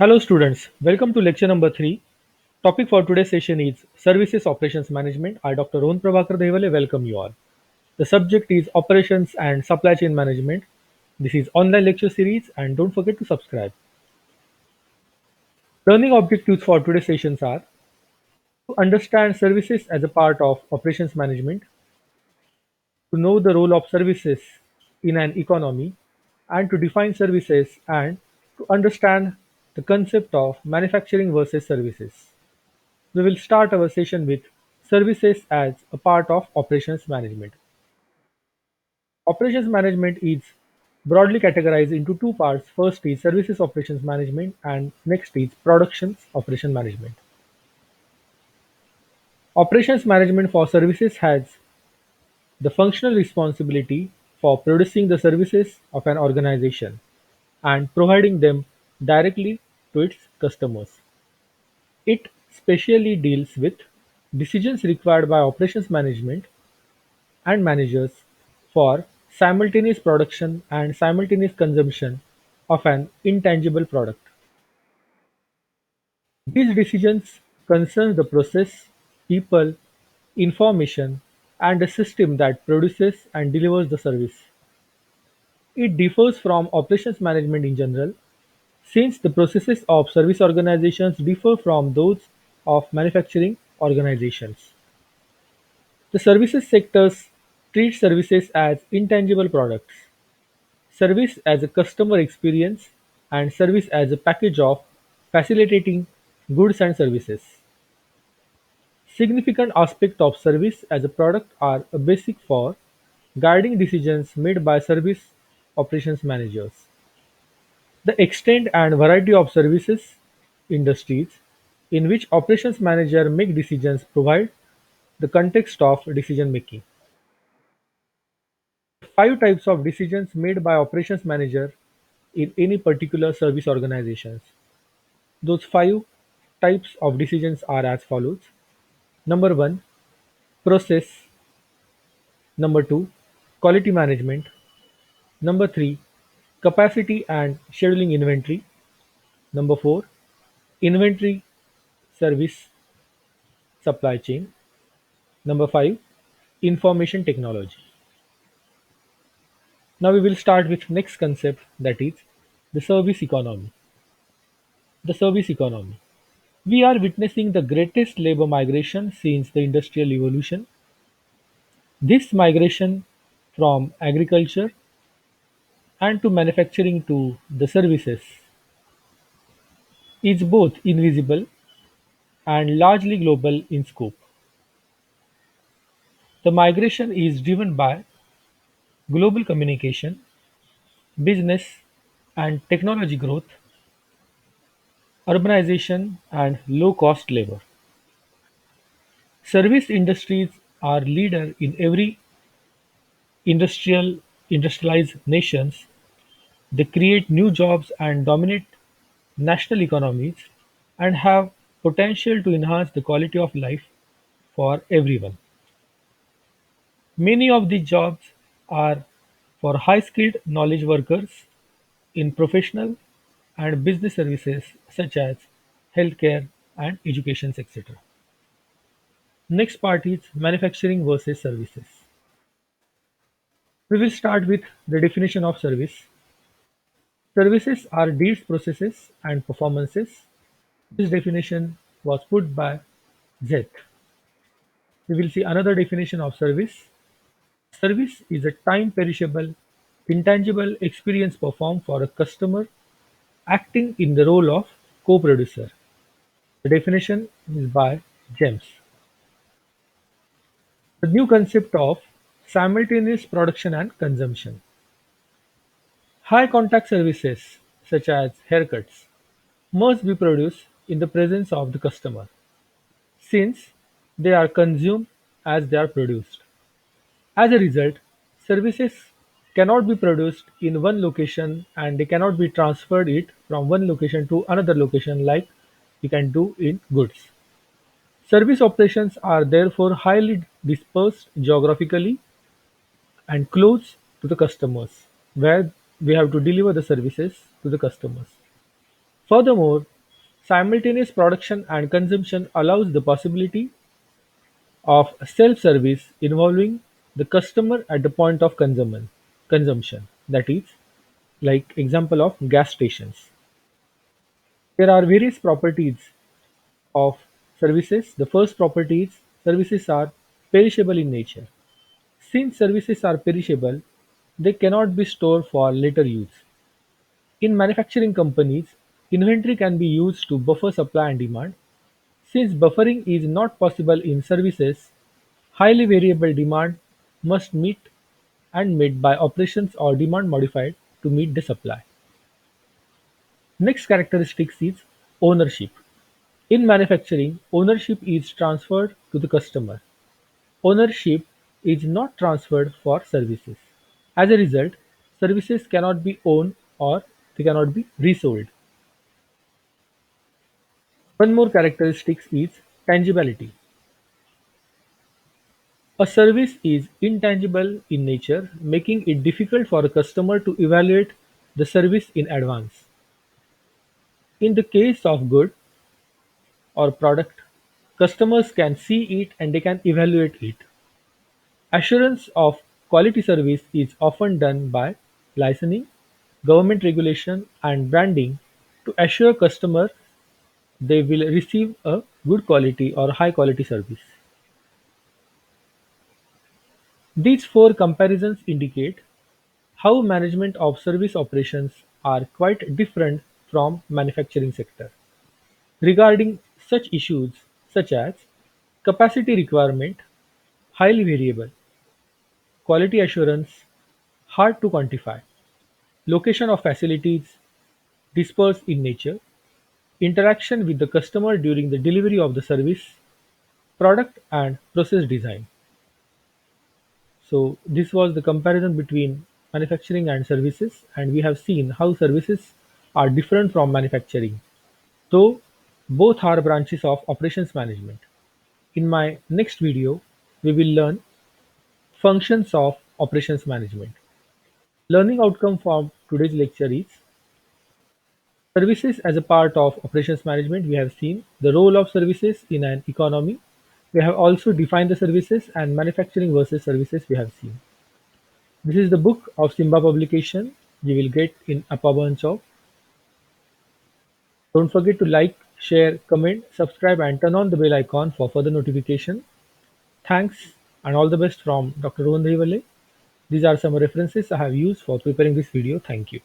Hello students, welcome to lecture number 3. Topic for today's session is Services Operations Management. I Dr. Rohan Prabhakar Devale welcome you all. The subject is Operations and Supply Chain Management. This is online lecture series and don't forget to subscribe. Learning objectives for today's sessions are to understand services as a part of operations management, to know the role of services in an economy, and to define services and to understand the concept of manufacturing versus services. We will start our session with services as a part of operations management. Operations management is broadly categorized into two parts. First is services operations management and next is productions operation management. Operations management for services has the functional responsibility for producing the services of an organization and providing them directly to its customers. It specially deals with decisions required by operations management and managers for simultaneous production and simultaneous consumption of an intangible product. These decisions concern the process, people, information, and the system that produces and delivers the service. It differs from operations management in general, since the processes of service organizations differ from those of manufacturing organizations. The services sectors treat services as intangible products, service as a customer experience, and service as a package of facilitating goods and services. Significant aspects of service as a product are a basic for guiding decisions made by service operations managers. The extent and variety of services industries in which operations manager make decisions provide the context of decision making. Five types of decisions made by operations manager in any particular service organizations. Those five types of decisions are as follows. Number one, process. Number two, quality management. Number three, capacity and scheduling inventory. Number four, inventory service supply chain. Number five, information technology. Now we will start with next concept, that is the service economy. The service economy. We are witnessing the greatest labor migration since the industrial revolution. This migration from agriculture and to manufacturing to the services is both invisible and largely global in scope. The migration is driven by global communication, business and technology growth, urbanization, and low cost labor. Service industries are leader in every industrialized nations. They create new jobs and dominate national economies and have potential to enhance the quality of life for everyone. Many of these jobs are for high-skilled knowledge workers in professional and business services such as healthcare and education, etc. Next part is manufacturing versus services. We will start with the definition of service. Services are deeds, processes, and performances. This definition was put by Z. We will see another definition of service. Service is a time-perishable, intangible experience performed for a customer acting in the role of co-producer. The definition is by James. The new concept of simultaneous production and consumption. High contact services, such as haircuts, must be produced in the presence of the customer, since they are consumed as they are produced. As a result, services cannot be produced in one location and they cannot be transferred it from one location to another location like we can do in goods. Service operations are therefore highly dispersed geographically and close to the customers, where we have to deliver the services to the customers. Furthermore, Simultaneous production and consumption allows the possibility of self-service involving the customer at the point of consumption. That is, like example of gas stations. There are various properties of services. The first property is services are perishable in nature. Since services are perishable, they cannot be stored for later use. In manufacturing companies, inventory can be used to buffer supply and demand. Since buffering is not possible in services, highly variable demand must meet and met by operations or demand modified to meet the supply. Next characteristics is ownership. In manufacturing, ownership is transferred to the customer. Ownership is not transferred for services. As a result, services cannot be owned or they cannot be resold. One more characteristic is tangibility. A service is intangible in nature, making it difficult for a customer to evaluate the service in advance. In the case of good or product, customers can see it and they can evaluate it. Assurance of quality service is often done by licensing, government regulation, and branding to assure customers they will receive a good quality or high quality service. These four comparisons indicate how management of service operations are quite different from manufacturing sector. Regarding such issues such as capacity requirement, highly variable, quality assurance, hard to quantify, location of facilities, dispersed in nature, interaction with the customer during the delivery of the service, product and process design. So this was the comparison between manufacturing and services, and we have seen how services are different from manufacturing, though both are branches of operations management. In my next video, we will learn functions of operations management. Learning outcome from today's lecture is services as a part of operations management. We have seen the role of services in an economy. We have also defined the services and manufacturing versus services we have seen. This is the book of SIMBA publication you will get in upper bunch of. Don't forget to like, share, comment, subscribe and turn on the bell icon for further notification. Thanks and all the best from Dr. Rohan Dahiwale. These are some references I have used for preparing this video. Thank you.